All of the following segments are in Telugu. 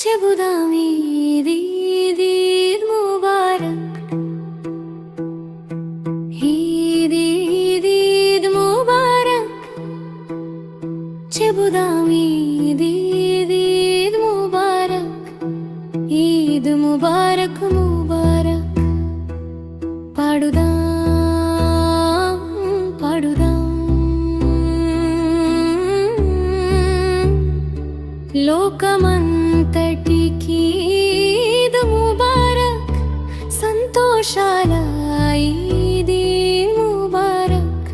చెబుదాం ఈద్ ముబారక్, ఈద్ ముబారక్. చెబుదాం ఈద్ ముబారక్, ఈద్ ముబారక్ ముబారక్. పాడుదాం పాడుదాం లోకమంతటికి ఈద్ ముబారక్, సంతోషాల ఈద్ ముబారక్.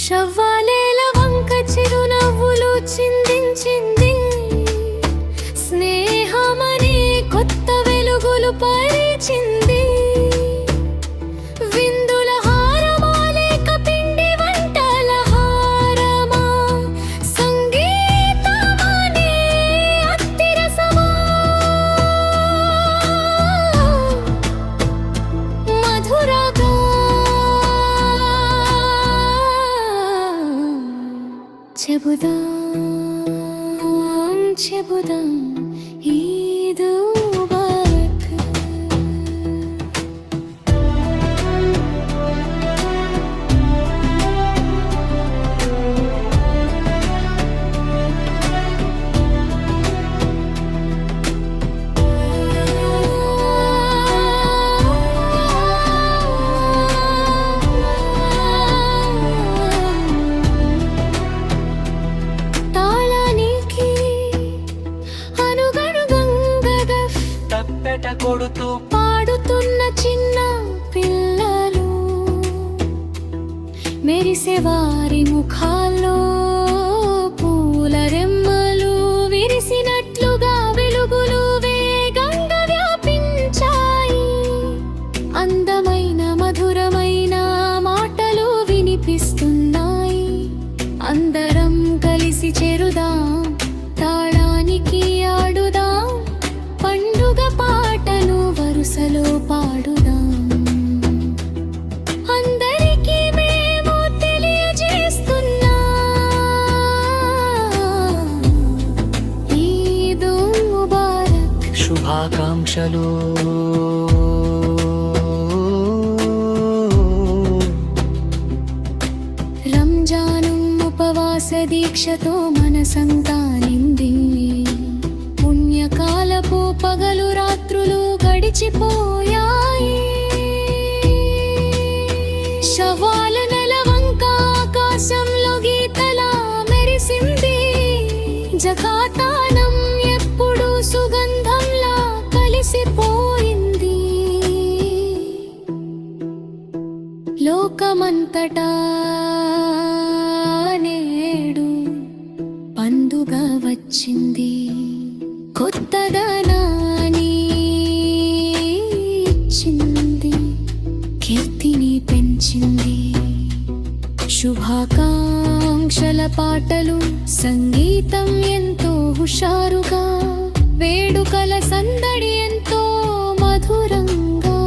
షవ్వాలేల వంక చిరునవ్వులు చిందించింది, స్నేహమనే కొత్త వెలుగులు పరిచింది. విందుల హారమాలేక పిండి వంటల హారమా, సంగీతమనే అత్తిరసమా, మధురగా చెబుదాం చెబుదాం ఈద్ ముబారక్. తాళానికి అనుగణుగంగగా తప్పెట కొడుతూ పాడుతున్న చిన్న పిల్లలు, మెరిసే వారి ముఖాల్లో పూల రెమ్మలు విరిసినట్లుగా వెలుగులు వేగంగా వ్యాపించాయి. అందమైన మధురమైన మాటలు వినిపిస్తున్నాయి. అందరం కలిసి చేరుదాం, తాళానికి ఆడుదాం, పండుగ పాటను వరుసలో పాడుదాం. అందరికీ మేము తెలియజేస్తున్నాం ఈద్ ముబారక్. శుభాకాంక్షలు. రంజాను ఉపవాస దీక్షతో మనసంతా నిండి, పుణ్యకాలపు పగలు రాత్రులు గడిచిపోయాయి. శవాల నెలవంక ఆకాశంలో గీతలా మెరిసింది. జకాతానం ఎప్పుడు సుగంధంలా కలిసిపోయింది. లోకమంతటా నేడు పండుగ వచ్చింది. కొత్తదనాన్ని ఇచ్చింది, కీర్తిని పెంచింది. శుభాకాంక్షల పాటలు, సంగీతం ఎంతో హుషారుగా, వేడుకల సందడి ఎంతో మధురంగా.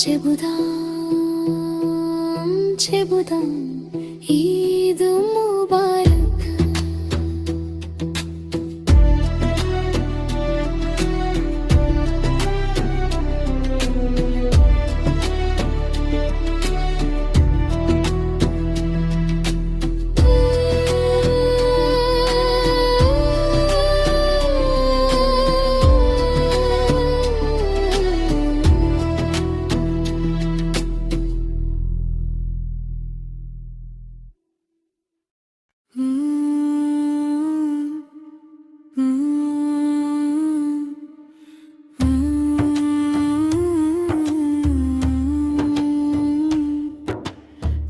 చెబుదాం చెబుదాం ఈద్ ముబారక్.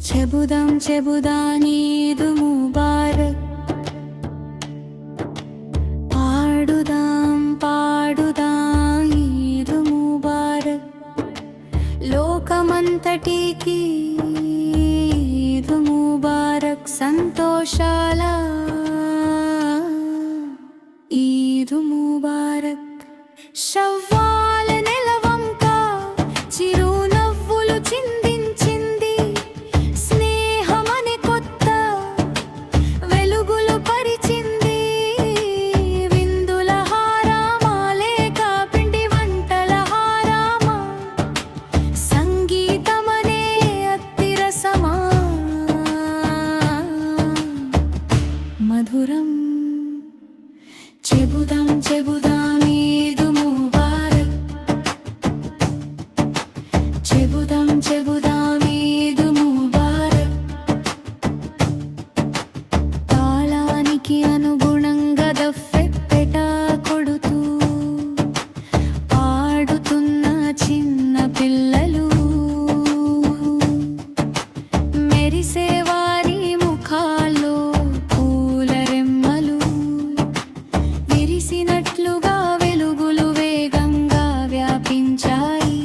చెబుదాం చెబుదాం ఈద్ ముబారక్. పాడుదాం పాడుదాం ఈద్ ముబారక్. లోకమంతటికి ఈద్ ముబారక్, సంతోషాల ఈద్ ముబారక్. షవ్వాల నెలవంక చిరునవ్వులు చిందించింది. స్నేహమనే కొత్త వెలుగులు పరిచింది. చెబుదాం చెబుదాం ఈద్ ముబారక్ చెబుదాం చెబుదాం ఈద్ ముబారక్ తాళానికి అనుగుణంగా దఫెపెట కొడుతూ పాడుతున్న చిన్న పిల్లలు మెరిసే వారి ముఖాల్లో పూల రెమ్మలు విరిసినట్లుగా వెలుగులు వేగంగా వ్యాపించాయి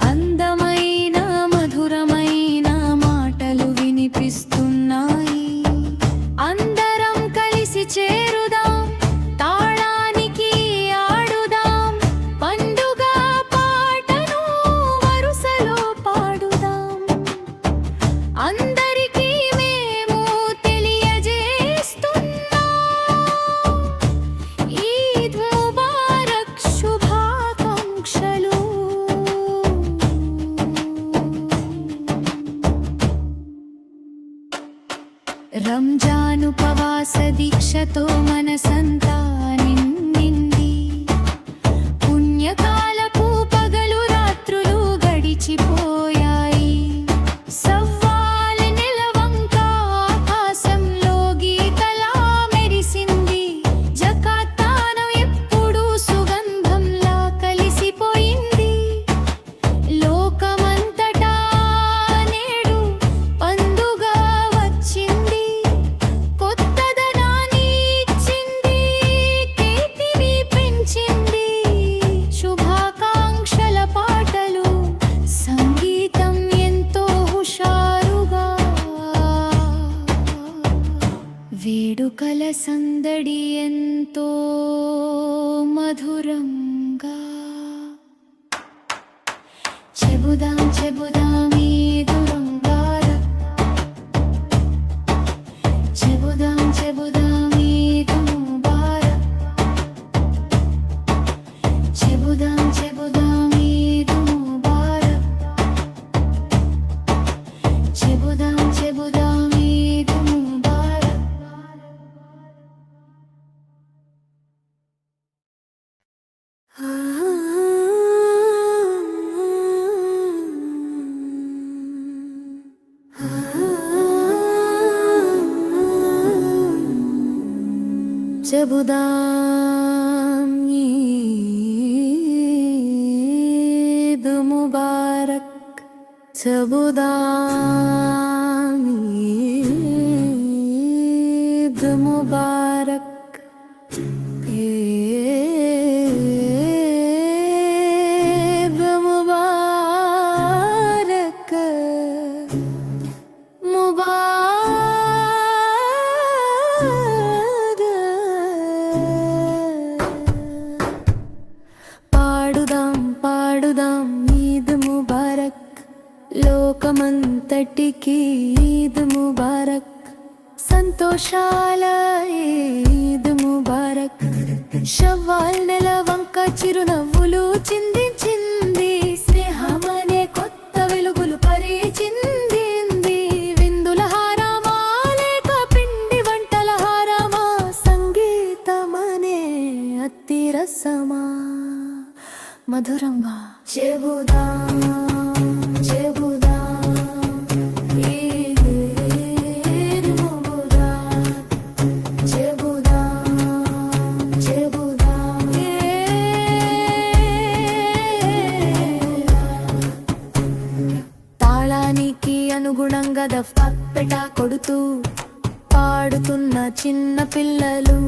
అందమైన మధురమైన మాటలు వినిపిస్తున్నాయి అందరం కలిసి చేరుదాం తాళానికి ఆడుదాం పండుగ పాటను వరుసలో పాడుదాం అందరికీ మేము తెలియజేస్తున్నాం ఈద్ ముబారక్ శుభాకాంక్షలు రంజాన్ ఉపవాస దీక్షతో మనసంతా నిండింది పుణ్యకాలపు పగలు రాత్రులు గడిచిపోయాయి సవ్వాల నెలవంక ఆకాశంలో గీతలా మెరిసింది జకాతానం ఎప్పుడు సుగంధంలా కలిసిపోయింది లోకమంతటా నేడు పండుగ వచ్చింది కొత్తదనాన్ని ఇచ్చింది కీర్తిని పెంచింది శుభాకాంక్షల పాటలు సంగీతం ఎంతో హుషారుగా వేడుకల సందడి ఎంతో మధురంగా చెబుదాం చెబుదాం ఈద్ ముబారక్ చెబుదాం చెబుదాం ఈద్ ముబారక్ చెబుదాం చెబుదాం ఈద్ ముబారక్ చెబుదాం చెబుదాం ఈద్ ముబారక్ చెబుదాం ఈద్ ముబారక్ చెబుదాం ఈద్ ముబారక్ ఈద్ ముబారక్ పాడుదాం పాడుదాం ఈద్ ముబారక్ లోకమంతటికి ఈద్ ముబారక్ సంతోషాల ఈద్ ముబారక్ షవ్వాల్ నెల వంక చిరునవ్వులు చిందించింది స్నేహమనే కొత్త వెలుగులు పరిచింది విందుల హారమా లేక పిండి వంటల హారమా సంగీతమనే అతి రసమా మధురంగా చెబుదాం చెబుదాం ఈద్ ముబారక్ చెబుదాం చెబుదాం తాళానికి అనుగుణంగా దఫ్పెట కొడుతూ పాడుతున్న చిన్న పిల్లలు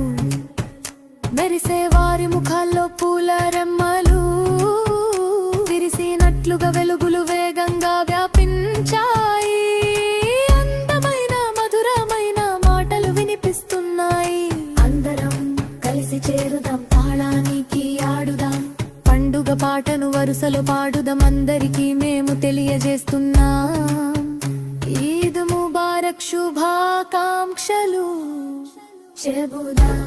మెరిసే వారి ముఖాల్లో పూల రెమ్మలు విరిసినట్లుగా వెలుగులు వేగంగా వ్యాపించాయి అందమైన మధురమైన మాటలు వినిపిస్తున్నాయి అందరం కలిసి చేరుదాం తాళానికి ఆడుదాం పండుగ పాటను వరుసలో పాడుదాం అందరికీ మేము తెలియజేస్తున్నాం ఈద్ ముబారక్ శుభాకాంక్షలు చెబుదాం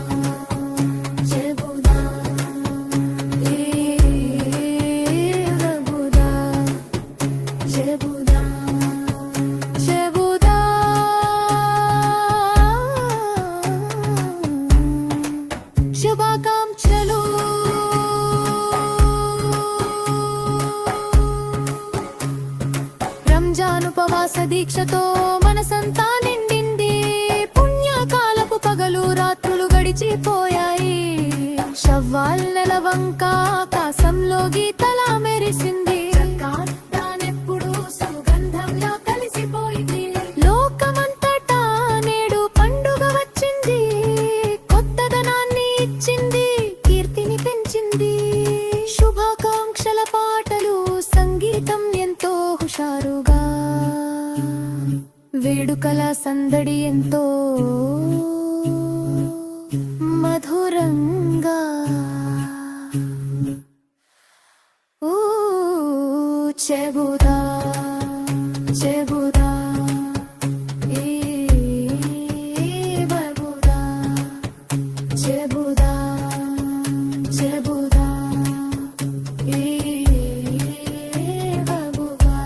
శుభాకాంక్షలు. రంజాన్ ఉపవాస దీక్షతో మనసంతా నిండింది. పుణ్యకాలపు పగలు రాత్రులు గడిచిపోయాయి. షవ్వాల్ నెల వంక ఆకాశంలో గీతలా మెరిసింది. దానెప్పుడు సుగంధంలా కలిసిపోయింది. లోకమంతటా నేడు పండుగ వచ్చింది. కొత్తదనాన్ని ఇచ్చింది, కీర్తిని పెంచింది. శుభాకాంక్షల పాటలు, సంగీతం ఎంతో హుషారుగా, వేడుకల సందడి ఎంతో మధురంగా. చెబుదా చెబుదా ఏ బబుదా, చెబుదా చెబుదా ఏ బబుదా.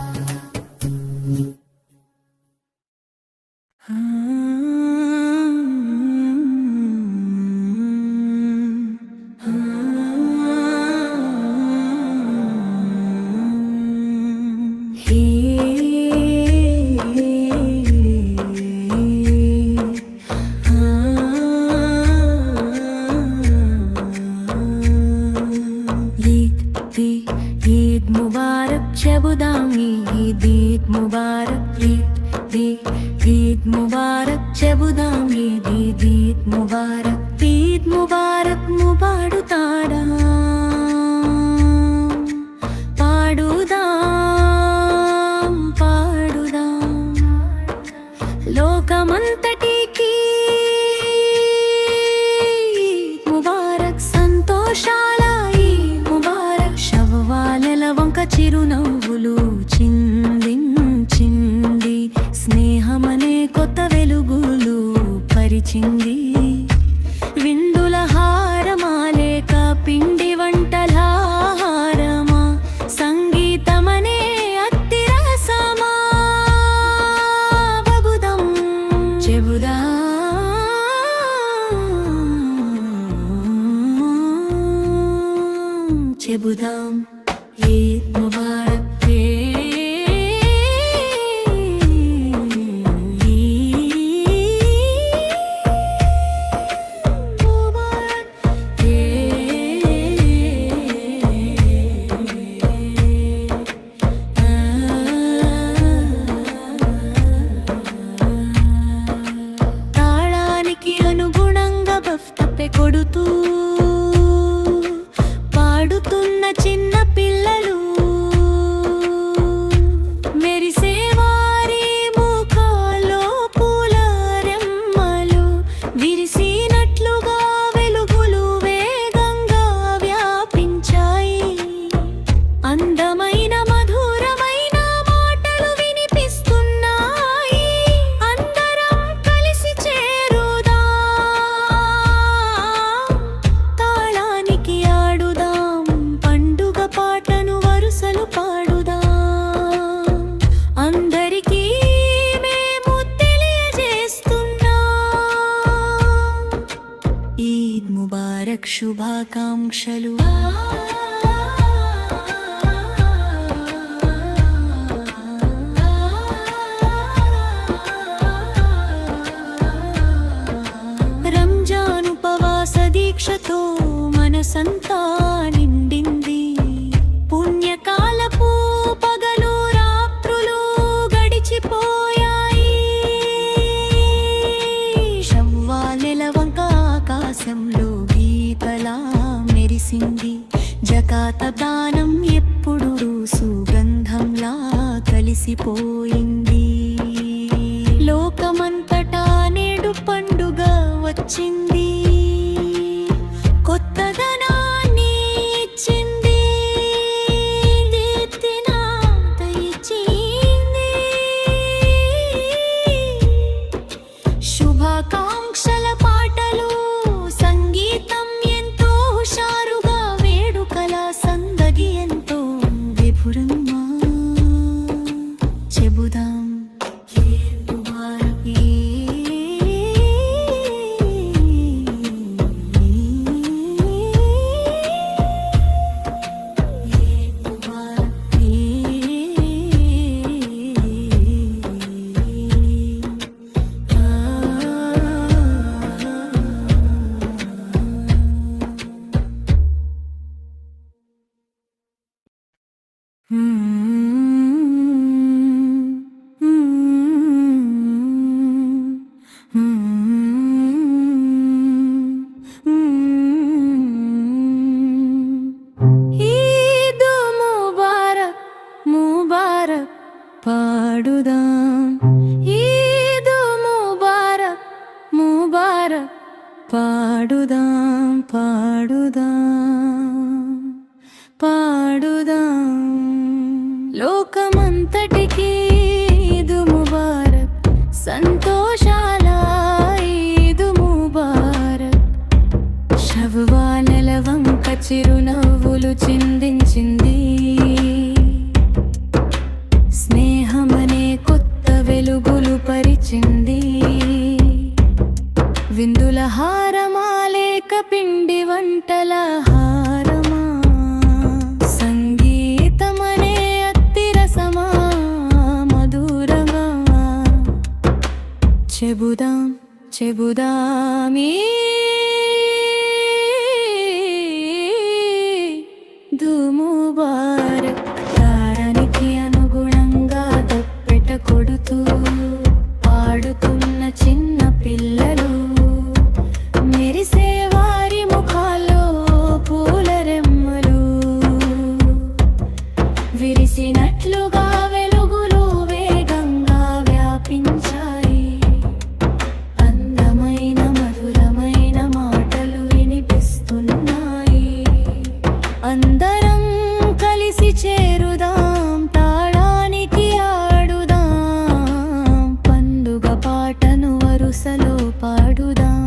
ఈద్ ముబారక్ చెబుదాం, ఈద్ ముబారక్, ఈద్ ముబారక్ చెబుదాం, ఈద్ ముబారక్, ఈద్ ముబారక్ ముబాడుతాడా, పాడుదాం పాడుదాం లోకమంతటికి ముబారక్, సంతోషాల ముబారక్. శవ్వాలెల వంక చిరునవ్వులు చిందించింది. స్నేహమనే కొత్త వెలుగులు పరిచింది. విందుల హారమాలేక పిండి వంటలహారమా, సంగీతమనే అత్తిరసమా. బబుదం చెబుదా చెబుదాం, ఈద్ ముబారక్, తాళానికి అనుగుణంగా బఫ్తపె కొడుతూ పాడుతున్న చిన్న పిల్లలు, మెరిసే వారి ముఖాల్లో పూల రెమ్మలు, విరిసినట్లుగా వెలుగులు వేగంగా వ్యాపించాయి. అందమైన మధురమైన మాటలు వినిపిస్తున్నాయి. అందరం కలిసి చేరుదాం, తాళానికి ఆడుదాం, పండుగ పాటను వరుసలు పాడుదాం. అందరికీ మేము తెలియజేస్తున్నాం, ఈద్ ముబారక్ శుభాకాంక్షలు. రంజాన్ ఉపవాస దీక్షతో మనసంతా నిండింది. పుణ్యకాలపు పగలు రాత్రులు గడిచిపోయాయి. షవ్వాలెల వంక ఆకాశంలో గీతలా మెరిసింది. జకాత దానం ఎప్పుడు సుగంధంలా కలిసిపోయింది. లోకమంతటా నేడు పండుగ వచ్చింది. కొత్తదనాన్ని ఇచ్చింది, దీప్తిన దయచింది. శుభాకాంక్షల పాటలు, సంగీతం ఎంతో హుషారుగా, వేడుకల సందడి ఎంతో విపురంగా. చెబుదాం, ఈద్ ముబారక్, ఈద్ పాడుదాం పాడుదాం లోకమంతటికి ఈద్ ముబారక్, సంతోషాల ఈద్ ముబారక్. శవ్వానెల వంక చిరునవ్వులు చిందించింది, స్నేహమనే కొత్త వెలుగులు పరిచింది. విందుల హారమా లేక పిండి వంటల హారమా, సంగీతమనే అత్తిరసమా మధురమా. చెబుదాం చెబుదామీ ముబారక్. తారానికి అనుగుణంగా తప్పెట కొడుతూ పాడుతున్న చిన్న పిల్లలు, మెరిసే వారి ముఖాల్లో పూల రెమ్మలు, విరిసినట్లుగా వెలుగులు వేగంగా వ్యాపించాయి. అందమైన మధురమైన మాటలు వినిపిస్తున్నాయి. అందరం కలిసి చేరుదాం, తాళానికి ఆడుదాం, పండుగ పాటను వరుసలో పాడుదాం.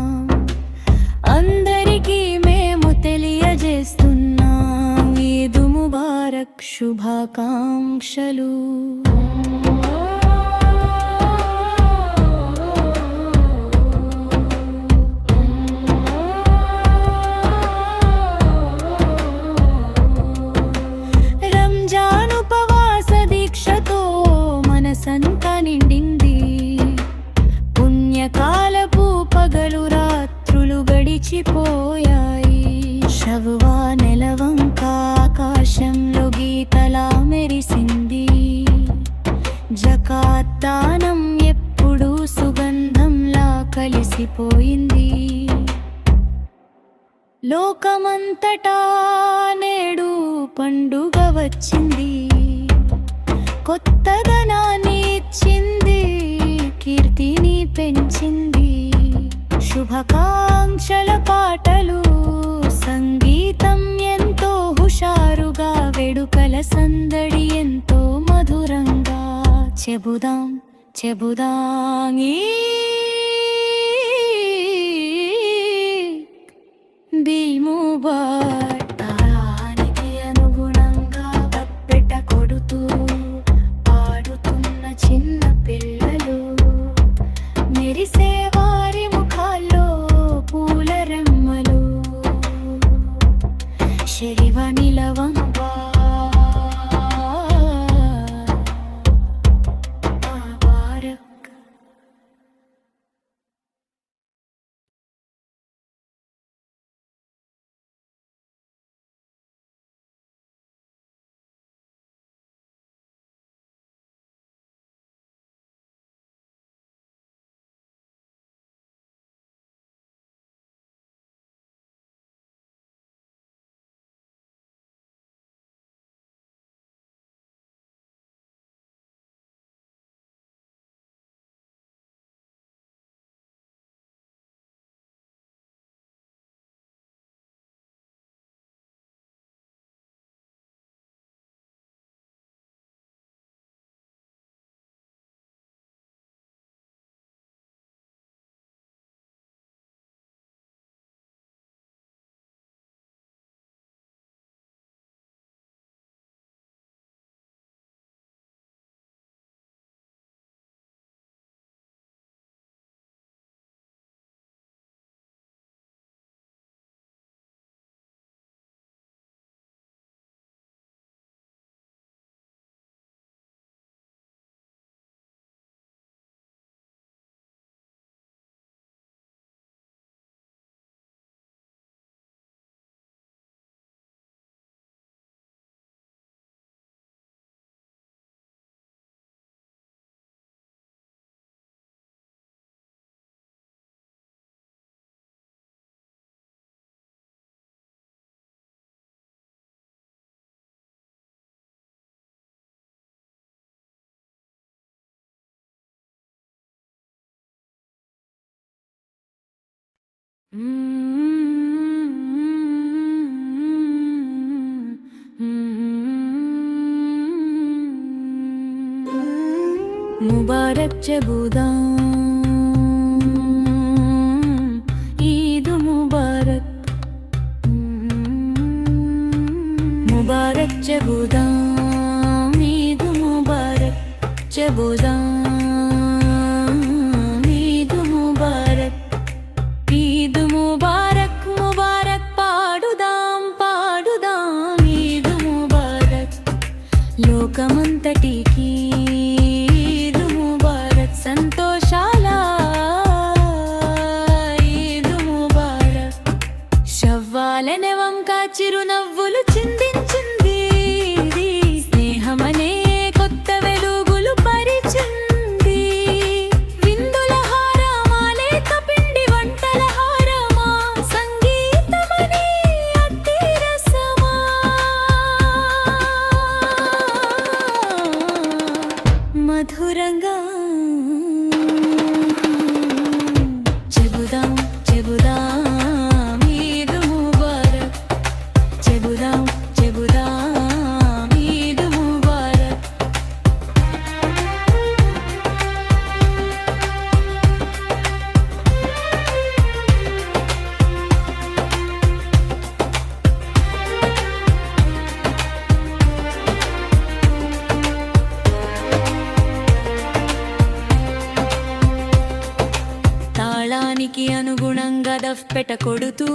అందరికీ మేము తెలియజేస్తున్నాం ఈద్ ముబారక్ శుభాకాంక్షలు. రంజాన్ ఉపవాస దీక్షతో మనసంతా నిండింది. పుణ్యకాలపు పగలు రాత్రులు గడిచిపోయాయి. శవ్వానెల వంక ఆకాశంలో గీతలా మెరిసింది. జకాత్ దానం ఎప్పుడూ సుగంధంలా కలిసిపోయింది. లోకమంతటా నేడు పండుగ వచ్చింది. కొత్తదనాన్ని ఇచ్చింది, కీర్తిని పెంచింది. శుభాకాంక్షల పాటలు, సంగీతం ఎంతో హుషారుగా, వేడుకల సందడి ఎంతో మధురంగా. చెబుదాం చెబుదాం ఈద్ ముబారక్. తారానికి అనుగుణంగా తప్పెట కొడుతూ పాడుతున్న చిన్న పిల్లలు, మెరిసే వారి ముఖాల్లో పూల రెమ్మలు, శివ నిలవంగా मुबारक చెబుదాం ఈద్ ముబారక్ ముబారక్ చెబుదాం ఈద్ ముబారక్ చెబుదాం ఈద్ ముబారక్ ఈద్ ముబారక్ ముబారక్ పాడుదాం పాడుదాం ఈద్ ముబారక్ లోకమంతటికి సంతోషాల ఈద్ ముబారక్ శవ్వాలనే వంక చిరునవ్వులు చిందించింది స్నేహమనే కొత్త వెలుగులు పరిచింది విందుల హారమా లేక పిండి వంటల హారమా సంగీతమనే అతి రసమా మధురంగా చెబుదాం చెబుదాం ఈద్ ముబారక్ చెబుదాం చెబుదాం ఈద్ ముబారక్ తాళానికి అనుగుణంగా దఫ్పెట కొడుతూ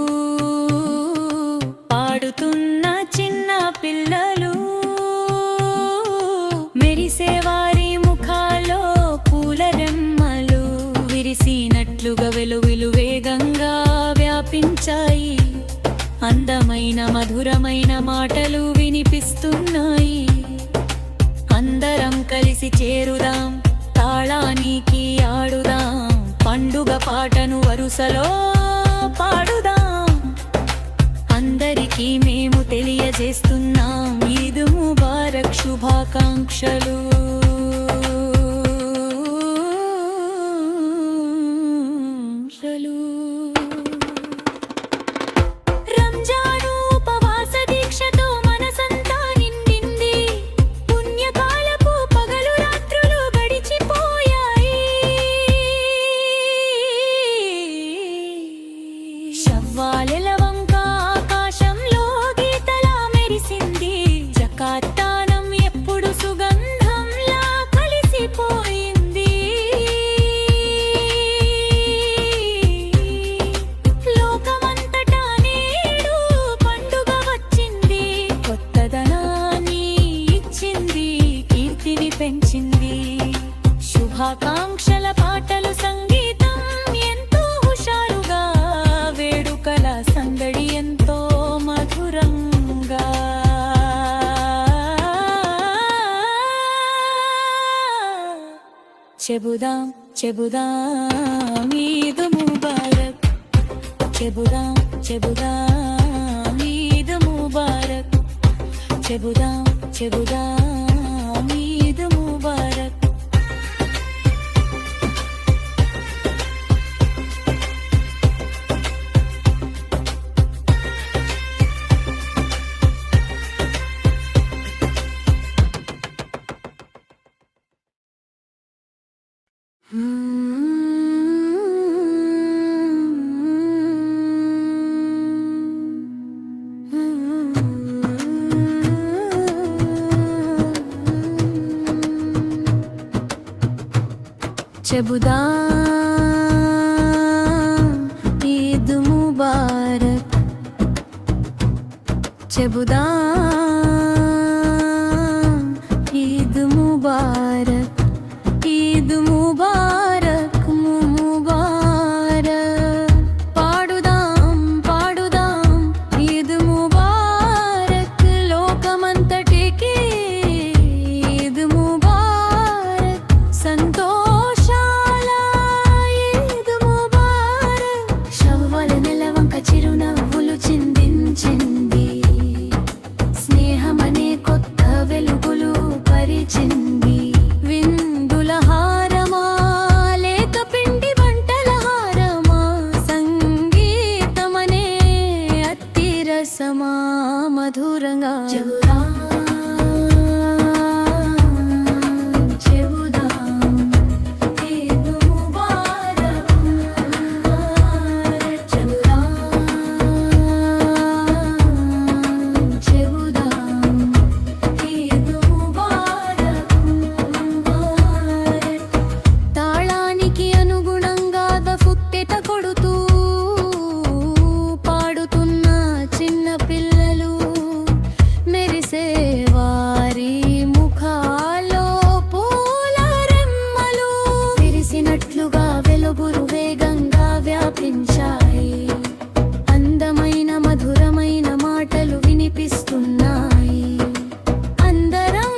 పాడుతున్న చిన్న పిల్లలు మెరిసే వారి ముఖాల్లో పూల రెమ్మలు విరిసినట్లుగా వెలుగులు వేగంగా వ్యాపించాయి అందమైన మధురమైన మాటలు వినిపిస్తున్నాయి అందరం కలిసి చేరుదాం తాళానికి ఆడుదాం పండుగ పాటను వరుసలో పాడుదాం అందరికీ మేము తెలియజేస్తున్నాం ఈద్ ముబారక్ శుభాకాంక్షలు రంజాను ఉపవాస దీక్షతో మనసంతా నిండింది పుణ్యకాలపు పగలు రాత్రులు గడిచిపోయాయి శవ్వాలెల వంక ఆకాశంలో గీతలా మెరిసింది జకాత్తానం ఎప్పుడు సుగంధంలా కలిసిపోయింది లోకమంతటా నేడు పండుగ వచ్చింది కొత్తదనాన్ని ఇచ్చింది కీర్తిని పెంచింది శుభాకాంక్షల పాటలు సంగీతం ఎంతో హుషారుగా వేడుకల సందడి ఎంతో మధురంగా చెబుదాం చెబుదాం ఈద్ ముబారక్ చెబుదాం చెబుదాం ఈద్ ముబారక్ చెబుదాం చెబుదాం ఈద్ ముబారక్ చెబుదాం ఈద్ ముబారక్ చెబుదాం ఈద్ ముబారక్ ఈద్ ముబారక్ ముబారక్ పాడుదాం పాడుదాం ఈద్ ముబారక్ లోకమంతటికి ఈద్ ముబారక్ సంతోషాల ఈద్ ముబారక్ శవ్వాల నెల వంక చిరునవ్వులు చిందించింది స్నేహ సమా మధురంగా చెబుదాం ఈద్ ముబారక్ చెబుదాం ఈద్ ముబారక్ తాళానికి అనుగుణంగా దఫుట్టెట కొడుతూ పాడుతున్న చిన్న పిల్లలు మెరిసే వారి ముఖాల్లో పూల రెమ్మలు విరిసినట్లుగా వెలుగులు వేగంగా వ్యాపించాయి అందమైన మధురమైన మాటలు వినిపిస్తున్నాయి అందరం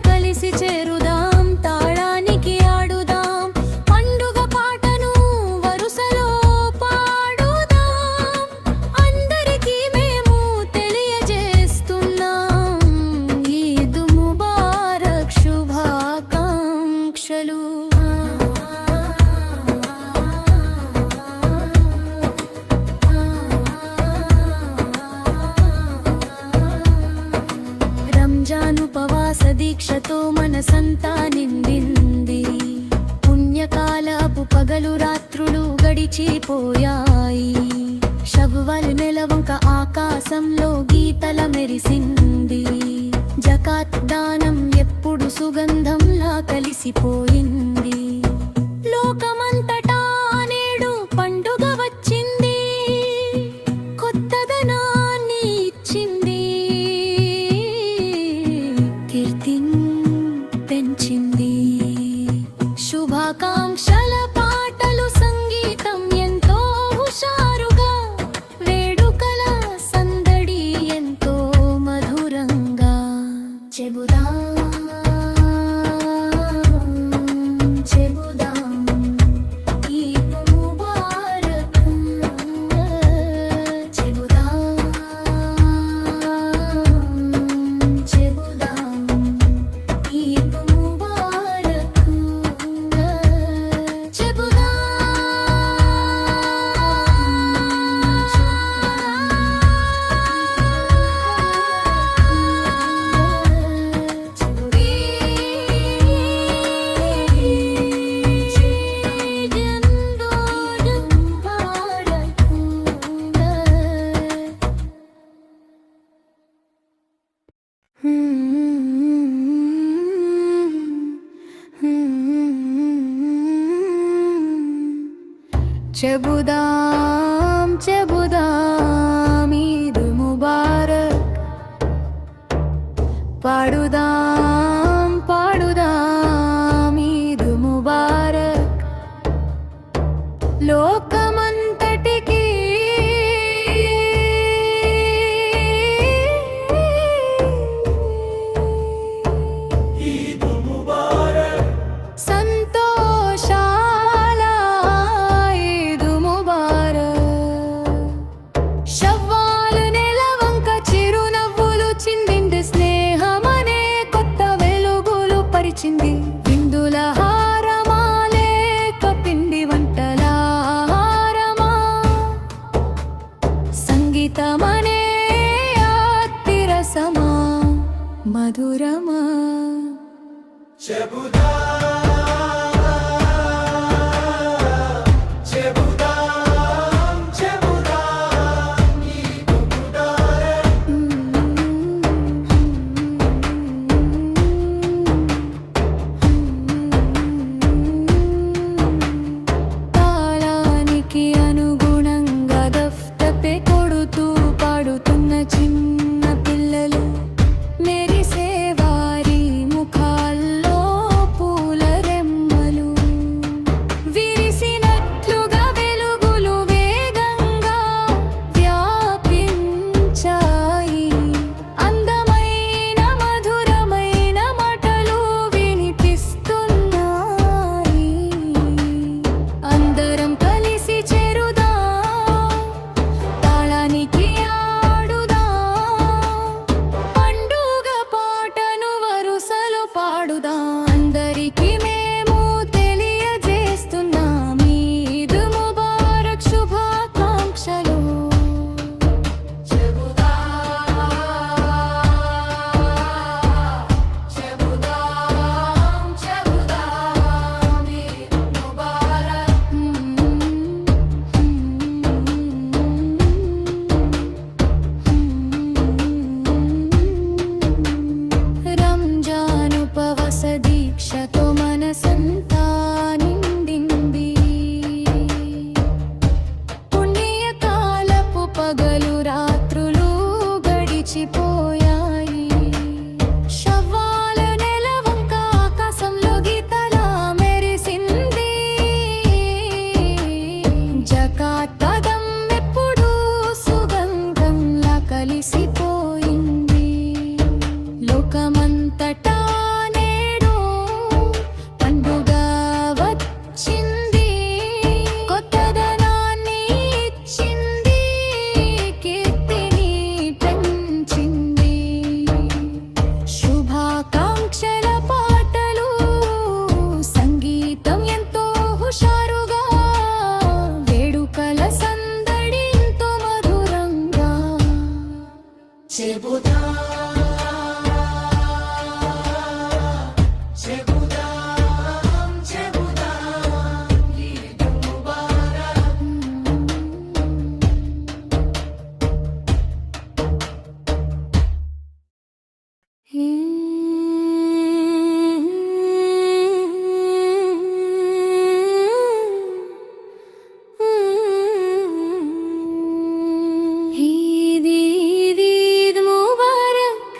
కలిసి చేరుదాం తాళానికి ఆడుదాం పండుగ పాటను వరుసలో పాడుదాం అందరికీ మేము తెలియజేస్తున్నాం ఈద్ ముబారక్ శుభాకాంక్షలు రంజాన్ ఉపవాస దీక్షతో మనసంతా నిండింది పుణ్యకాలపు పగలు రాత్రులు గడిచిపోయాయి షవ్వల్ నెలవంక ఆకాశంలో గీతల మెరిసింది జకాత్ దానం ఎప్పుడు సుగంధంలా కలిసిపోయింది లోకమంతటా నేడు పండుగ వచ్చింది కొత్తదనాన్ని ఇచ్చింది కీర్తిని పెంచింది శుభాకాంక్షల పాటలు సంగీతం ఎంతో హుషారుగా వేడుకల సందడి ఎంతో మధురంగా చెబుదాం ఈద్ ముబారక్ చెబుదాం ఈద్ ముబారక్ చెబుదాం చెబుదాం ఈద్ ముబారక్ పాడుదాం పాడుదాం ఈద్ ముబారక్ లోకమంతటికి సంతోషాల ఈద్ ముబారక్ షవ్వాల్ నెలవంక చిరునవ్వులు చిందింది స్నేహమనే కొత్త వెలుగులు పరిచింది విందుల హారమా లేక పిండి వంటల హారమా సంగీతమనే అతిరసమా మధురమా తాళానికి అనుగుణంగా దఫ్తపే కొడుతూ పాడుతున్న చిన్న పిల్లలు మెరిసే వారి ముఖాల్లో పూల ఈద్ ముబారక్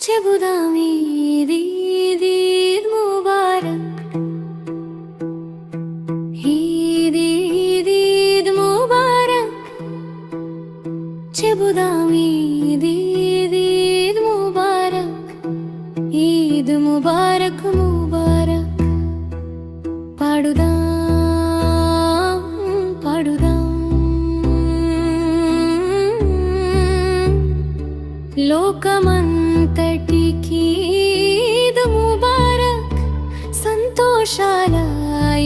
చెబుదాం ఈద్ ముబారక్ ఈద్ ముబారక్ చెబుదాం ఈద్ ముబారక్ ఈద్ ముబారక్ ముబారక్ పాడుదాం పాడుదాం లోకమంతటికి ఈద్ ముబారక్ సంతోషాల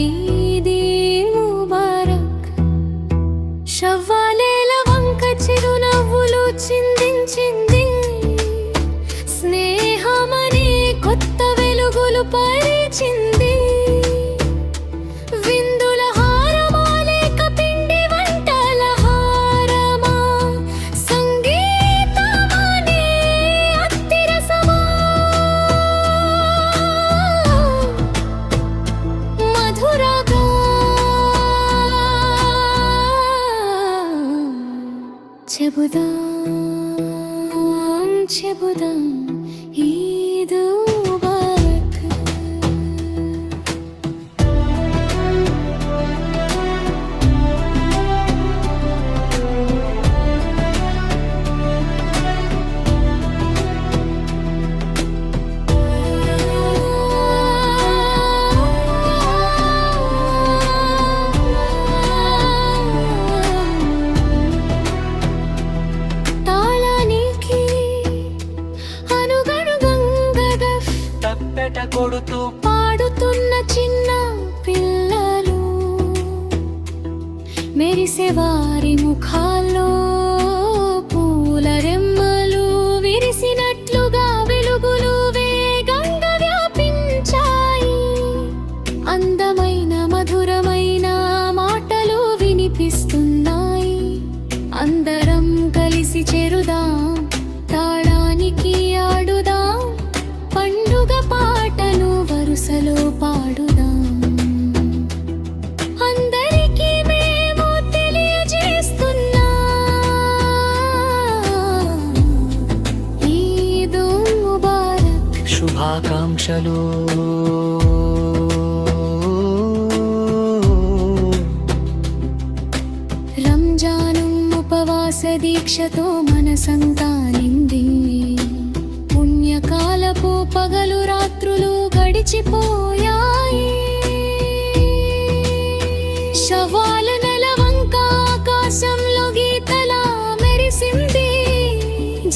ఈద్ ముబారక్ షవ్వాలేల వంక చిరునవ్వులు చిందించింది స్నేహమనే కొత్త వెలుగులు పరిచింది విందుల హారమాలేక పిండి వంటల హారమా సంగీతమనే అత్తిరసమా మధురగా చెబుదాం ఈద్ ముబారక్ తాళానికి అనుగణుగంగద తప్పెట కొడుతూ పాడుతున్న చిన్న పిల్లలు మెరిసే వారి ముఖాల్లో పూల రెమ్మలు విరిసినట్లుగా వెలుగులు వేగంగా వ్యాపించాయి అందమైన మధురమైన మాటలు వినిపిస్తున్నాయి అందరం కలిసి చేరుదాం తాళానికి ఆడుదాం పండుగ పాటను వరుసలో పాడుదాం అందరికీ మేము తెలియజేస్తున్నా ఈద్ ముబారక్ శుభాకాంక్షలు రంజాను ఉపవాస దీక్షతో మనసంతా నిండి పుణ్యకాలపు పగలు రాత్రులు గడిచిపోయాయి శవాల నెలవంక ఆకాశంలో గీతలా మెరిసింది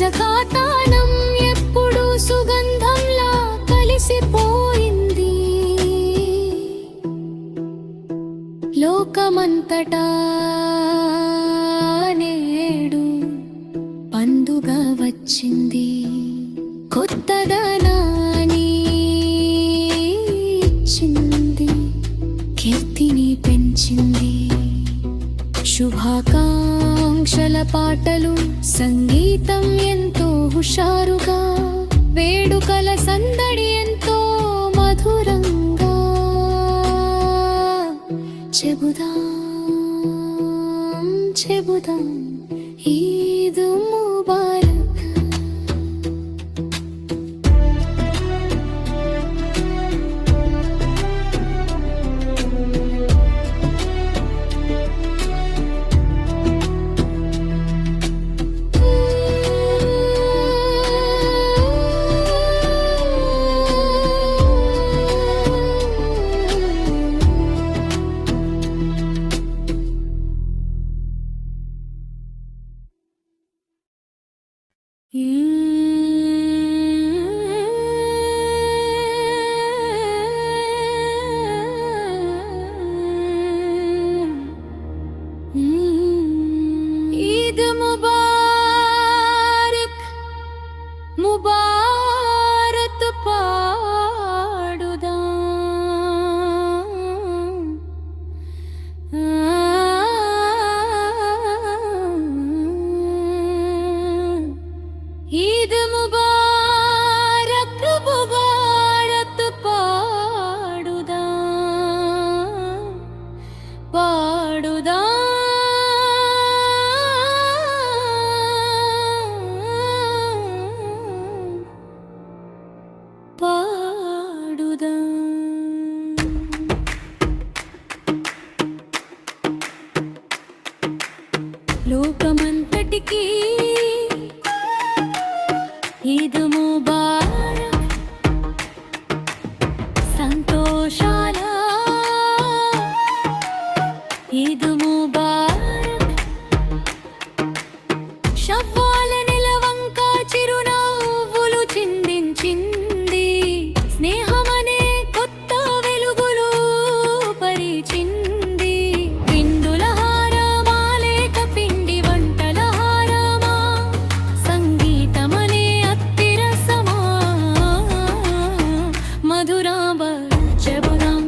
జకాతానం ఎప్పుడు సుగంధంలా కలిసిపోయింది లోకమంతటా నేడు పండుగ వచ్చింది కొత్తదనాన్ని ఇచ్చింది కీర్తిని పెంచింది శుభాకాంక్షల పాటలు సంగీతం ఎంతో హుషారుగా వేడుకల సందడి ఎంతో మధురంగా చెబుదాం ఈద్ ముబారక్ లోకమంతటికీ ఈద్ ముబారక్, సంతోషాల ఈద్ ముబారక్. షవ్వాల నెలవంక చిరునవ్వులు చిందించింది, స్నేహమనే కొత్త వెలుగులు పరిచింది. విందుల హారమా లేక పిండి వంటల హారమా, సంగీతమనే అత్తిరసమా, మధురాంబ చెబుదాం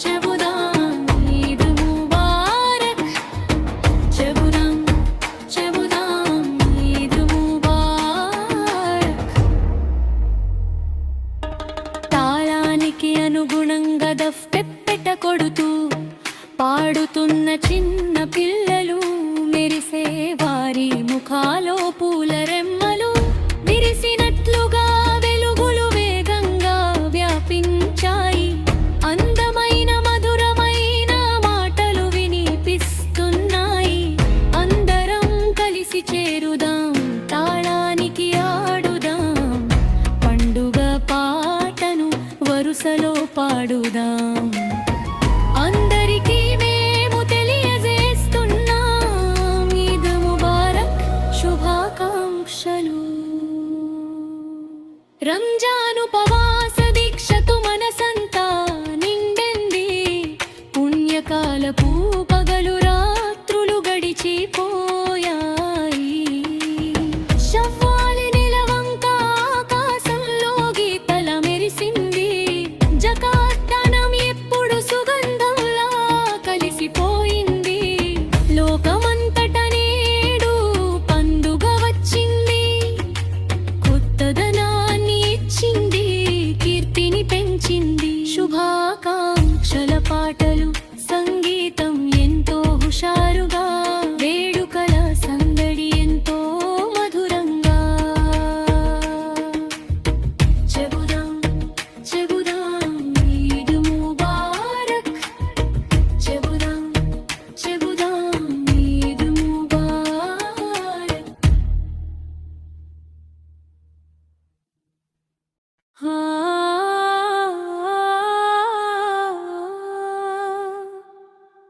చెబుదాం ఈద్ ముబారక్, చెబుదాం చెబుదాం ఈద్ ముబారక్. తాళానికి అనుగుణంగా దఫ్పెప్పెట కొడుతూ పాడుతున్న చిన్న పిల్లలు, మెరిసే వారి ముఖాలో పూల రెమ్మలు, విరిసినట్లుగా వెలుగులు వేగంగా వ్యాపించాయి. అందమైన మధురమైన మాటలు వినిపిస్తున్నాయి. అందరం కలిసి చేరుదాం, తాళానికి ఆడుదాం, పండుగ పాటను వరుసలో పాడుదాం. అందరికీ మేము తెలియజేస్తున్నాం ఈద్ ముబారక్ శుభాకాంక్షలు. రంజాన్ ఉపవాస దీక్షతో మనసంతా నిండింది, పుణ్యకాలపు పగలు రాత్రులు గడిచిపోయాయి. షవ్వాలి నెలవంక ఆకాశంలో గీతల మెరిసింది, జకాత్తనం ఎప్పుడు సుగంధంలా కలిసిపోయింది. లోకమంతట నేడు పండుగ వచ్చింది, కొత్తదనాన్ని ఇచ్చింది, కీర్తిని పెంచింది. శుభాకాంక్షల పాటలు, సంగీతం ఎంతో హుషారుగా, వేడుకల సందడి ఎంతో మధురంగా. చెబుదాం చెబుదాం ఈద్ ముబారక్, చెబుదాం చెబుదాం ఈద్ ముబారక్. ఆ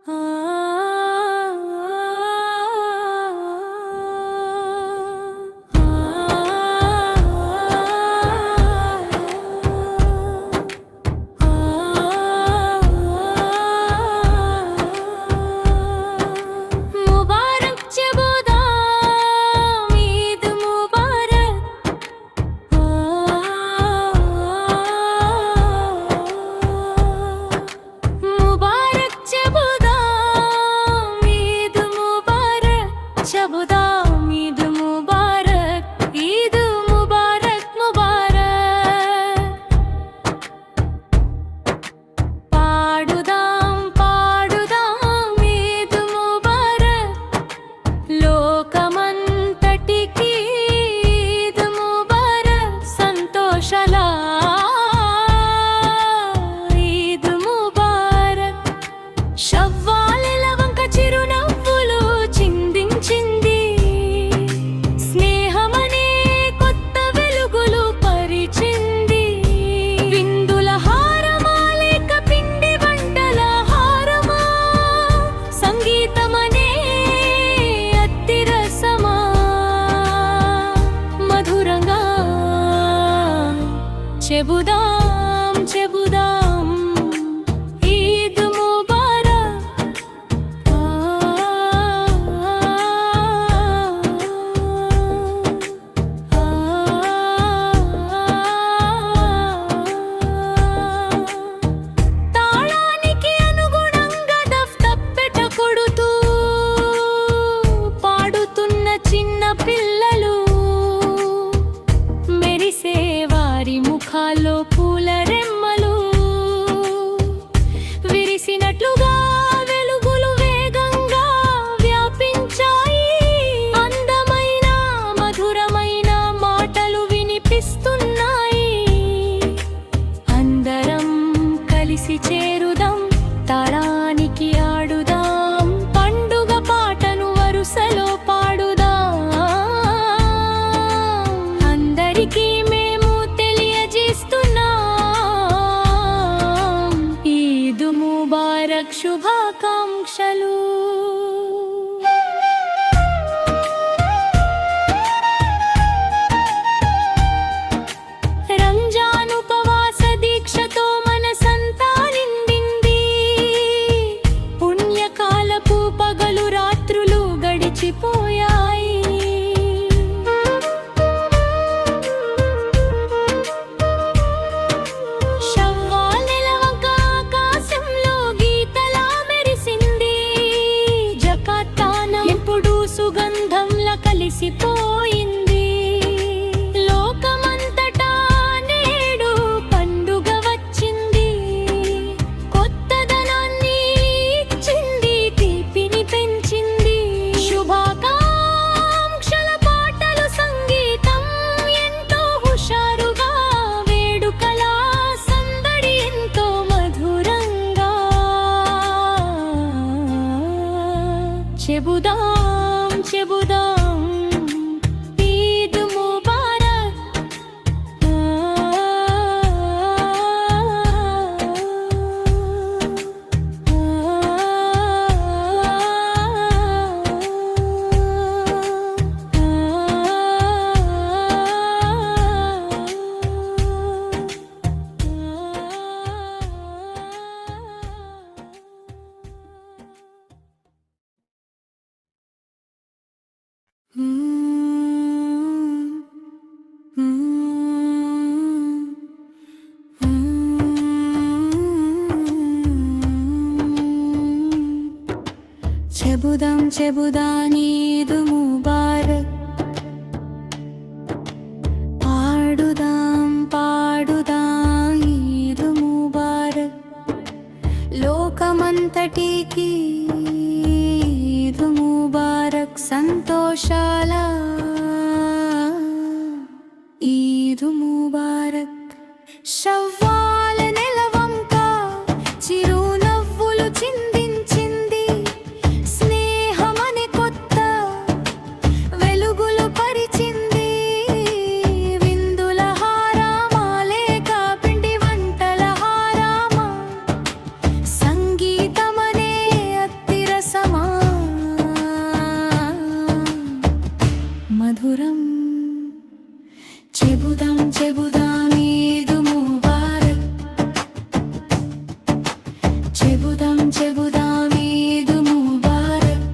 ఆ ముబారక్ చెబుదాం ఈద్ ముబారక్. ముబారక్ చెబుదాం ఈద్ ముబారక్, చెబుదాం ఈద్ ముబారక్, ఈద్ ముబారక్ ముబారక్. పాడుదాం పాడుదాం ఈద్ ముబారక్, లోకమంతటికీ ఈద్ ముబారక్. సంతోషాల ఈద్ ముబారక్. షవ్వాలెల వంక చిరునవ్వులు చిందించింది, స్నేహమనే కొత్త వెలుగులు పరిచింది. విందుల హారమా లేక పిండి వంటల హారమా, సంగీతమనే అత్తిరసమా, మధురంగా చెబుదాం చెబుదాం ఈద్ ముబారక్. తాళానికి అనుగుణంగా దఫ్తప్పెట కొడుతూ పాడుతున్న చిన్న పిల్లలు, మెరిసే వారి ముఖాల్లో షవ్వాల్ నెలవంక ఆకాశంలో గీతలా మెరిసింది. జకాతానం ఎప్పుడు సుగంధంలా కలిసిపోయింది. లోకమంతటా నేడు పండుగ వచ్చింది. కొత్తదనాన్ని ఇచ్చింది, తీపిని పెంచింది. శుభాకాంక్షల పాటలు, సంగీతం ఎంతో హుషారుగా, వేడుకల సందడి ఎంతో మధురంగా. చెబుదాం చెబుదాం ఈద్ ముబారక్. చెబుదాం చెబుదాం ఈద్ ముబారక్. పాడుదాం పాడుదాం ఈద్ ముబారక్. లోకమంతటికి ఈద్ ముబారక్. సంతోషాల ఈద్ ముబారక్. షవ్వాల్ నెలవంక చిరునవ్వులు చిందించింది. స్నేహమనే కొత్త వెలుగులు పరిచింది. విందుల హారామా లేక పిండి వంటల హారామా, సంగీతమనే అత్తిరసమా, మధురం. చెబుదాం చెబుదాం ఈద్ ముబారక్. చెబుదాం చెబుదాం ఈద్ ముబారక్.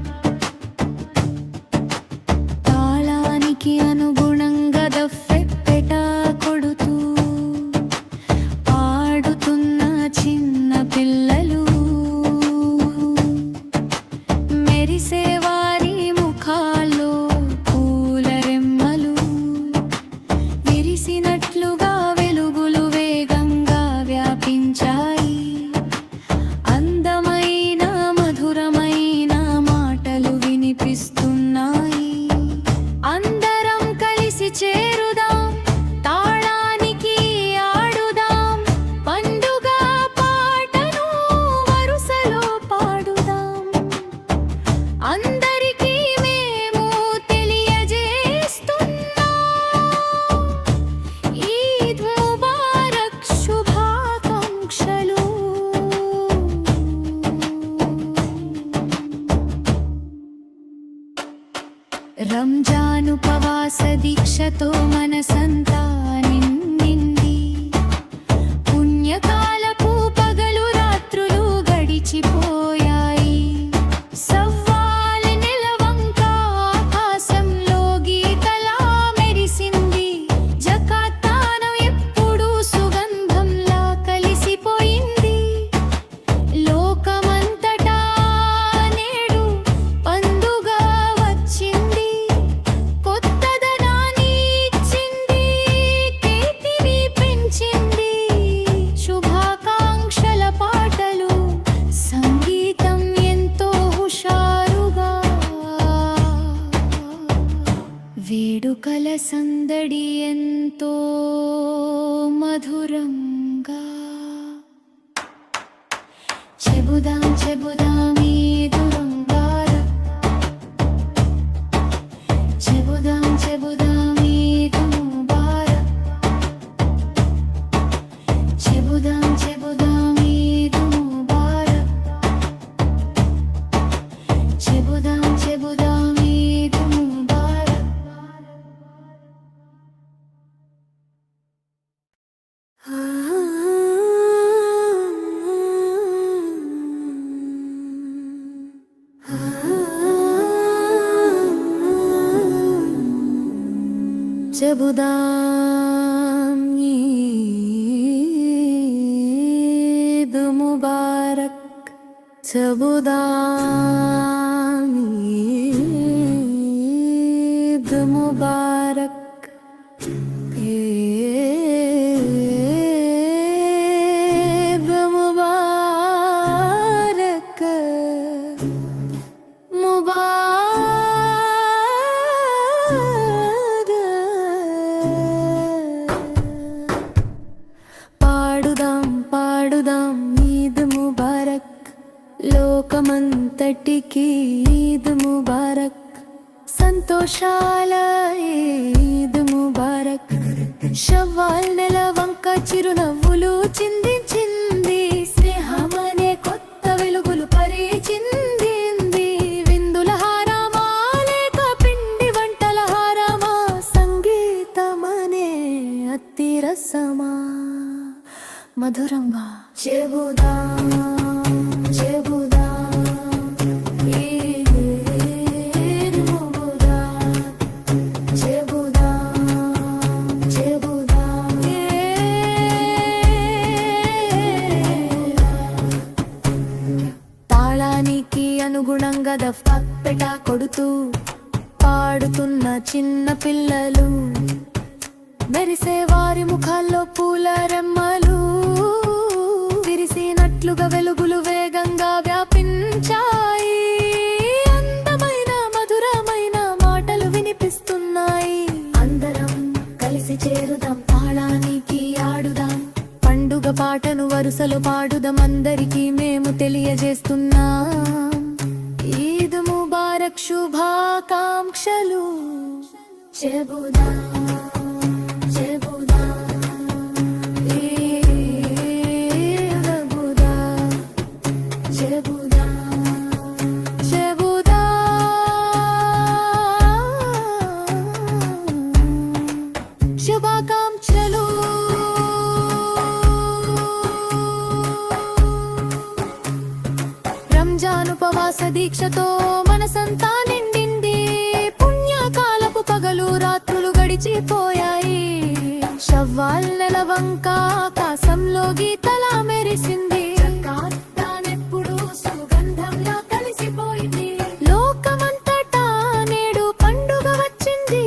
తాళానికి అనుగుణంగా దఫెప్పెట కొడుతూ పాడుతున్న చిన్న పిల్లలు. మెరిసే వారి ముఖాల్లో పూల రెమ్మలు. విరిసినట్లుగా వెలుగులు వేగంగా వ్యాపించాయి. అందమైన మధురమైన మాటలు వినిపిస్తున్నాయి. అందరం కలిసి చేరుదాం, తాళానికి ఆడుదాం. పండుగ పాటను వరుసలో పాడుదాం. అందరికీ మేము తెలియజేస్తున్నాం ఈద్ ముబారక్ శుభాకాంక్షలు. రంజాన్ ఉపవాస దీక్షతో మనసంతా నిండింది. పుణ్యకాలపు పగలు రాత్రులు గడిచిపోయాయి. సవ్వాల్ నెలవంక ఆకాశంలో గీతలా మెరిసింది. జకాతానం ఎప్పుడు సుగంధంలా కలిసిపోయింది. లోకమంతటా నేడు పండుగ వచ్చింది. కొత్తదనాన్ని ఇచ్చింది, తీపిని పెంచింది. శుభాకాంక్షల పాటలు, సంగీతం ఎంతో హుషారుగా, వేడుకల సందడి ఎంతో మధురంగా. చెబుదాం చెబుదాం ఈద్ ముబారక్. చెబుదాం చెబుదాం ఈద్ ముబారక్. చెబుదాం చెబుదాం ఈద్ ముబారక్. చెబుదాం చెబుదాం ఈద్ ముబారక్. చెబుదాం ఈద్ ముబారక్ చెబుదాం ఈద్ ముబారక్ ఈద్ ముబారక్ పాడుదాం పాడుదాం ఈద్ ముబారక్ లోకమంతటికి ఈద్ ముబారక్ సంతోషాల ఈద్ ముబారక్ షవ్వాల్ నెల వంక చిరునవ్వులు చిందించింది స్నేహమనే కొత్త వెలుగులు పరిచింది విందుల హారమా లేక పిండి వంటల హారమా సంగీతమనే అతి రసమా మధురంగా చెబుదాం చెబుదాం ఈద్ ముబారక్ చెబుదాం చెబుదాం తాళానికి అనుగుణంగా దఫ్ఫపెట కొడుతూ పాడుతున్న చిన్న పిల్లలు మెరిసే వారి ముఖాల్లో పూల రెమ్మలు విరిసినట్లుగా వెలుగులు వేగంగా వ్యాపించాయి అందమైన మధురమైన మాటలు వినిపిస్తున్నాయి అందరం కలిసి చేరుదాం తాళానికి ఆడుదాం పండుగ పాటను వరుసలో పాడుదాం అందరికీ మేము తెలియజేస్తున్నాం ఈద్ ముబారక్ శుభాకాంక్షలు చెబుదాం శుభాకాంక్షలు రంజాన్ ఉపవాస దీక్షతో మనసంతా నిండింది పుణ్యకాలపు పగలు రాత్రులు గడిచిపోయాయి షవ్వాల్ నెల వంక ఆకాశంలో గీతలా మెరిసింది తానెప్పుడు సుగంధంలా కలిసిపోయింది లోకమంతటా నేడు పండుగ వచ్చింది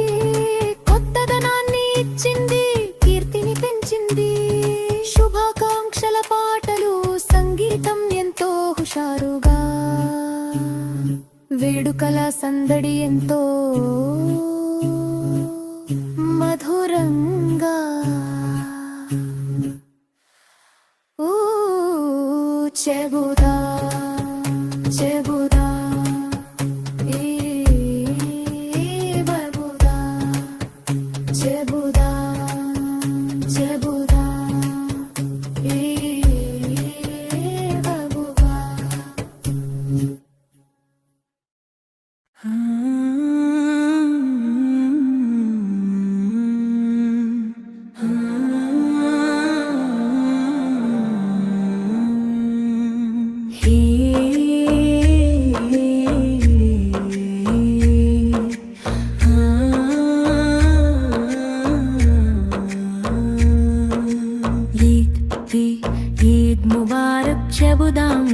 కొత్తదనాన్ని ఇచ్చింది కీర్తిని పెంచింది శుభాకాంక్షల పాటలు సంగీతం ఎంతో హుషారుగా వేడుకల సందడి ఎంతో మధురంగా చెబుదా చెబుదా బబుదా చెబుదా చెబుదా బబుదా ఈద్ ముబారక్ చెబుదాం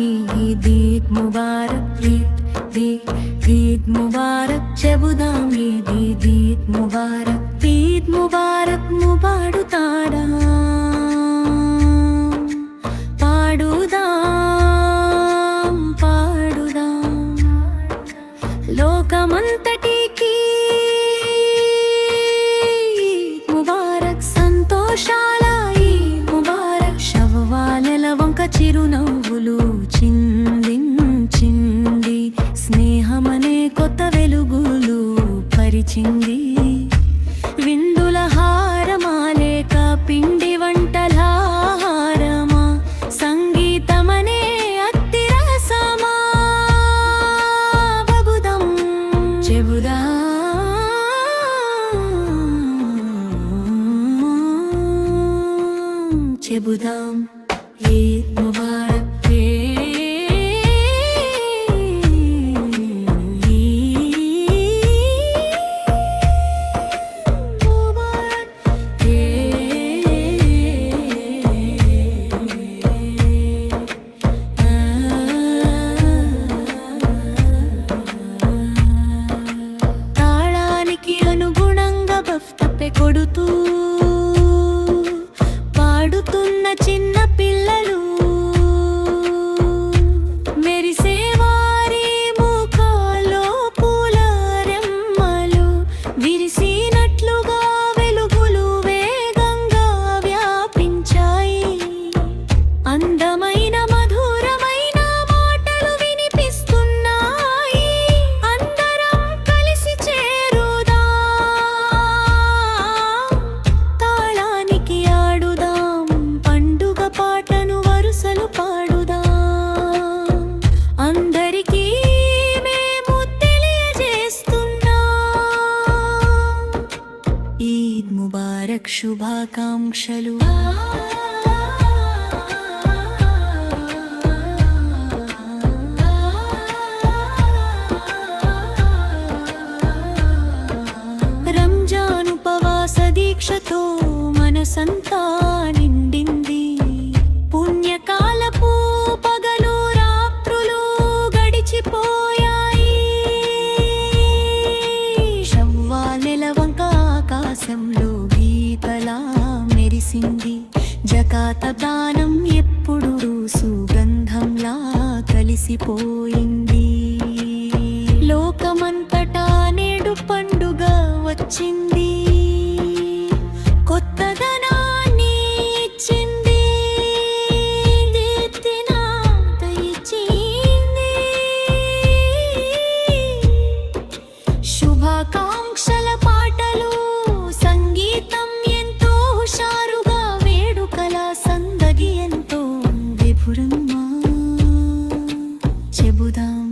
ఈద్ ముబారక్ ఈద్ ముబారక్ చెబుదాం ఈద్ ముబారక్ ముబాడుతాడా పాడుదాం పాడుదాం లోకమంతటికి ముబారక్ సంతోషాల ముబారక్ శవ్వాలెల వంక చిరునవ్వులు చిందించింది స్నేహమనే కొత్త వెలుగులు పరిచింది విందుల హారమా లేక పిండి వంటల హారమా సంగీతమనే అతి రసమా బబుదం చెబుదా చెబుదాం ఈద్ ముబారక్ ముబారక్ ముబారక్ శుభాకాంక్షలు. రంజాన్ ఉపవాస దీక్షతో మనసంతా నిండింది. పుణ్యకాలపు పగలు రాత్రులు గడిచిపోయాయి. షవ్వాల్ నెలవంక ఆకాశంలో గీతలా మెరిసింది. జకాత దానం ఎప్పుడు సుగంధంలా కలిసిపోయింది. లోకమంతటా నేడు పండుగ వచ్చింది. కొత్తదనాన్ని ఇచ్చింది. దీప్తినాత ఇచ్చింది. శుభాకాంక్షల పాటలు సంగీతం ఎంతో హుషారుగా వేడుకల సందడి ఎంతో విపురంగా చెబుదాం.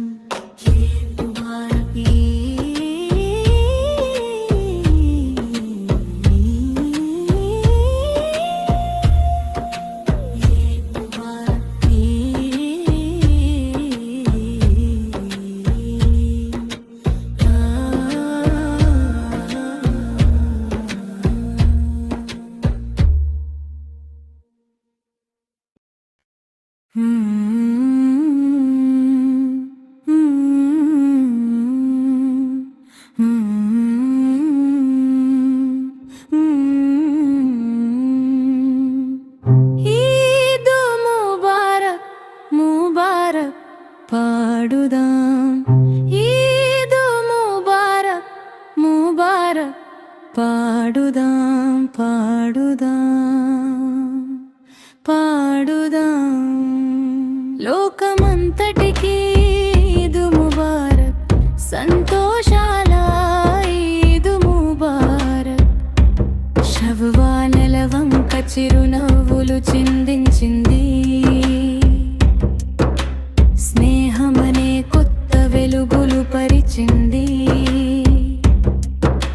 ఈద్ ముబారక్ ముబారక్ పాడుదాం. ఈద్ ముబారక్ ముబారక్ పాడుదాం. పాడుదాం పాడుదాం. లోకమంతటికి ఈద్ ముబారక్. సంతోషాల ఈద్ ముబారక్. షవ్వాల్ నెలవంక చిరునవ్వులు చిందించింది. స్నేహమనే కొత్త వెలుగులు పరిచింది.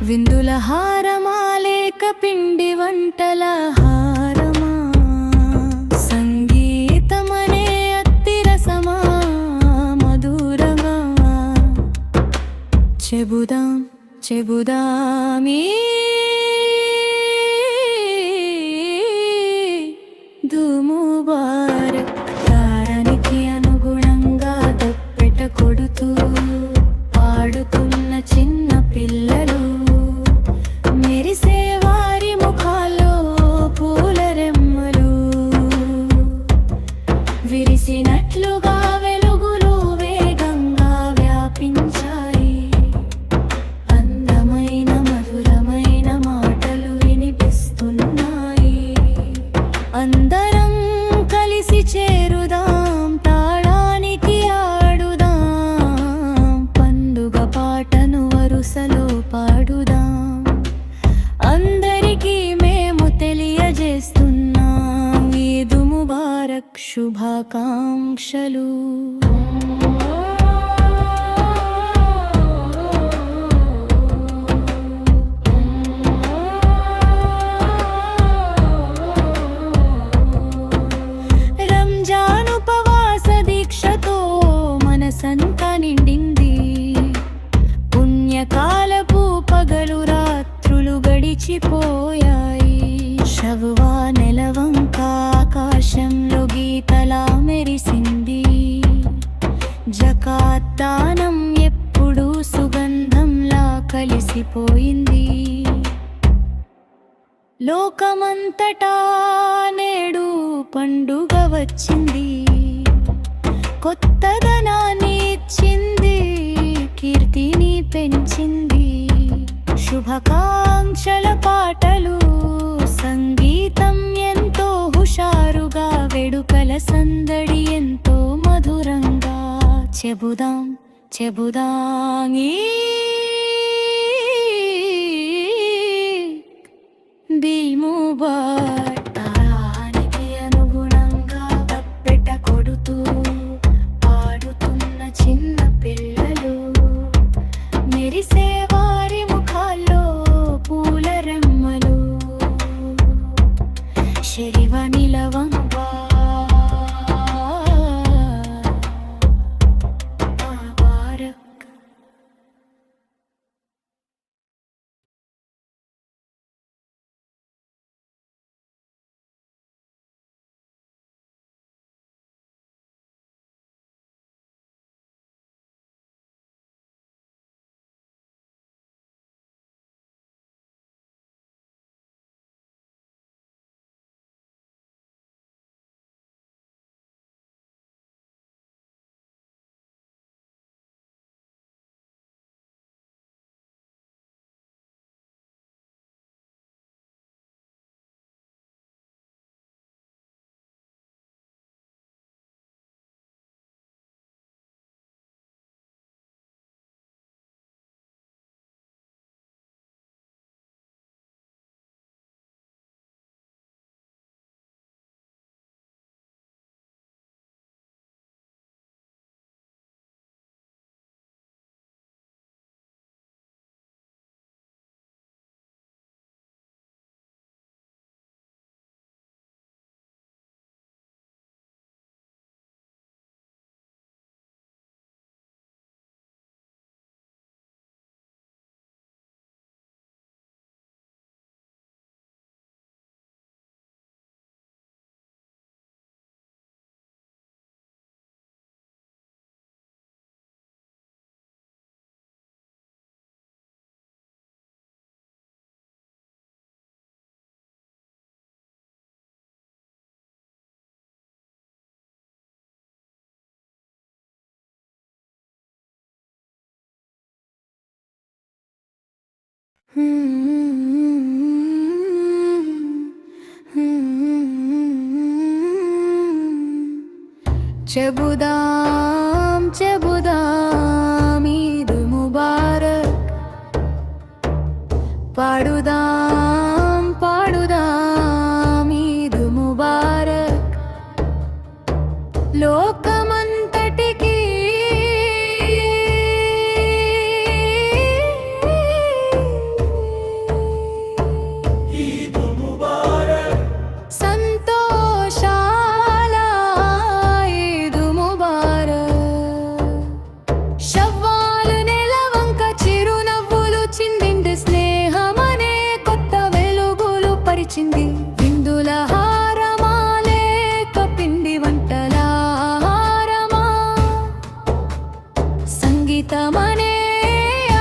విందుల హారమా లేక పిండి వంటల హారమా? సంగీతమనే అత్తిరసమా మధురమా? చెబుదాం చెబుదాం ఈద్ ముబారక్. తారానికి అనుగుణంగా తప్పెట కొడుతూ పాడుతున్న చిన్న పిల్లలు. మెరిసే వారి ముఖాల్లో పూల రెమ్మలు. విరిసినట్లుగా వెలుగులు వేగంగా వ్యాపించాయి. అందమైన మధురమైన మాటలు వినిపిస్తున్నాయి. అందరం కలిసి చేరుదాం. తాళానికి ఆడుదాం. పండుగ పాటను వరుసలో పాడుదాం. అందరికీ మేము తెలియజేస్తున్నాం ఈద్ ముబారక్ శుభాకాంక్షలు. రంజాన్ ఉపవాస దీక్షతో మనసంతా నిండింది. పుణ్యకాలపు పగలు రాత్రులు గడిచిపోయాయి. షవ్వాల్ నెలవంక ఆకాశంలో గీతలా మెరిసింది. జకాత్ దానం ఎప్పుడు సుగంధంలా కలిసిపోయింది. లోకమంతటా నేడు పండుగ వచ్చింది. కొత్తదనాన్ని ఇచ్చింది. కీర్తిని పెంచింది. శుభాకాంక్షల పాటలు సంగీతం ఎంతో హుషారుగా వేడుకల సందడి ఎంతో మధురంగా చెబుదాం చెబుదాం ఈద్ ముబారక్. తారానికి అనుగుణంగా తప్పెట కొడుతూ పాడుతున్న చిన్న పిల్లలు. మెరిసే వారి ముఖాల్లో పూల రెమ్మలు. చెబుదాం చెబుదాం ఈద్ ముబారక్, పాడుదాం పాడుదాం ఈద్ ముబారక్, లోకమంతటికి సంతోషాల ఈద్ ముబారక్. షవ్వాలు నెలవంక చిరునవ్వులు చిందింది, స్నేహమనే కొత్త వెలుగులు పరిచింది. విందుల హారమా లేక పిండి వంటల హారమా, సంగీతమనే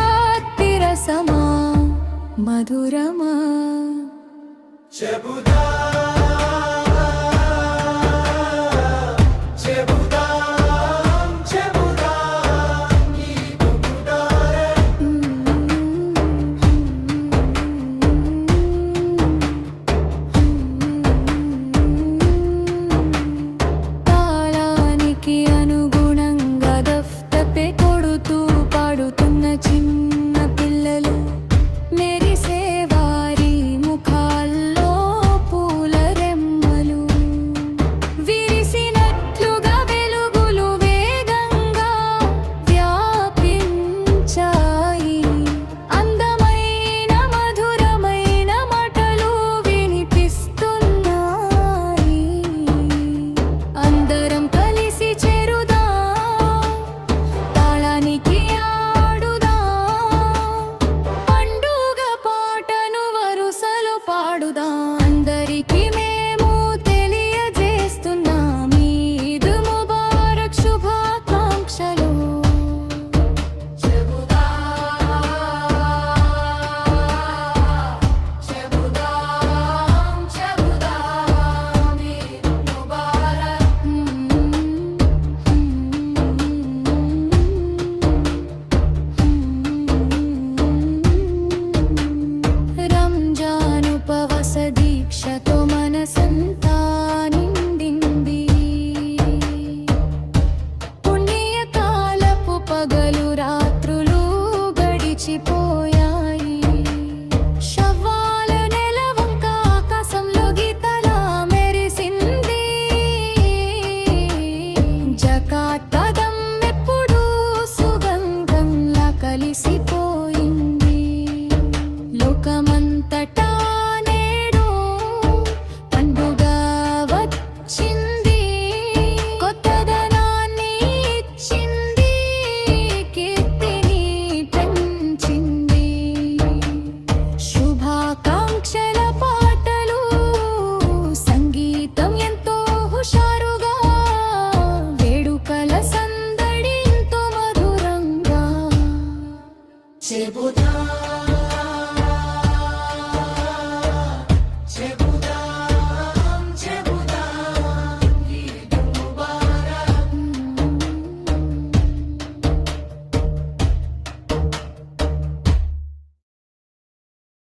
అతిరసమా మధురమా. తాళానికి అనుగుణంగా దఫ్తపే కొడుతూ పాడుతున్న చిన్న పిల్లలు, మెరిసే వారి ముఖాల్లో పూల రెమ్మలు, విరిసినట్లుగా వెలుగులు వేగంగా వ్యాపించాయి. అందమైన మధురమైన మాటలు వినిపిస్తున్నాయి. అందరం కలిసి చేరుదాం, తాళానికి ఆడుదాం, పండుగ పాటను వరుసలు పాడుదాం. అందరికీ మేము తెలియజేస్తున్నాం ఈద్ ముబారక్ శుభాకాంక్షలు. చెబుదాం చెబుదాం ఈద్ ముబారక్. రంజాను ఉపవాస దీక్షతో మనసంతా నిండింది. పుణ్యకాలపు పగలు రాత్రులు గడిచిపోయాయి. షవ్వాల నెలవంక ఆకాశంలో గీతలా మెరిసింది. జకాత్ పదం ఎప్పుడూ సుగంధంలా కలిసిపోయింది. లోకమంతటా నేడు పండుగ వచ్చింది. కొత్తదనాన్ని ఇచ్చింది, కీర్తిని పెంచింది. శుభాకాంక్షల పాటలు, సంగీతం ఎంతో హుషారుగా, వేడుకల సందడి ఎంతో మధురంగా. చెబుదాం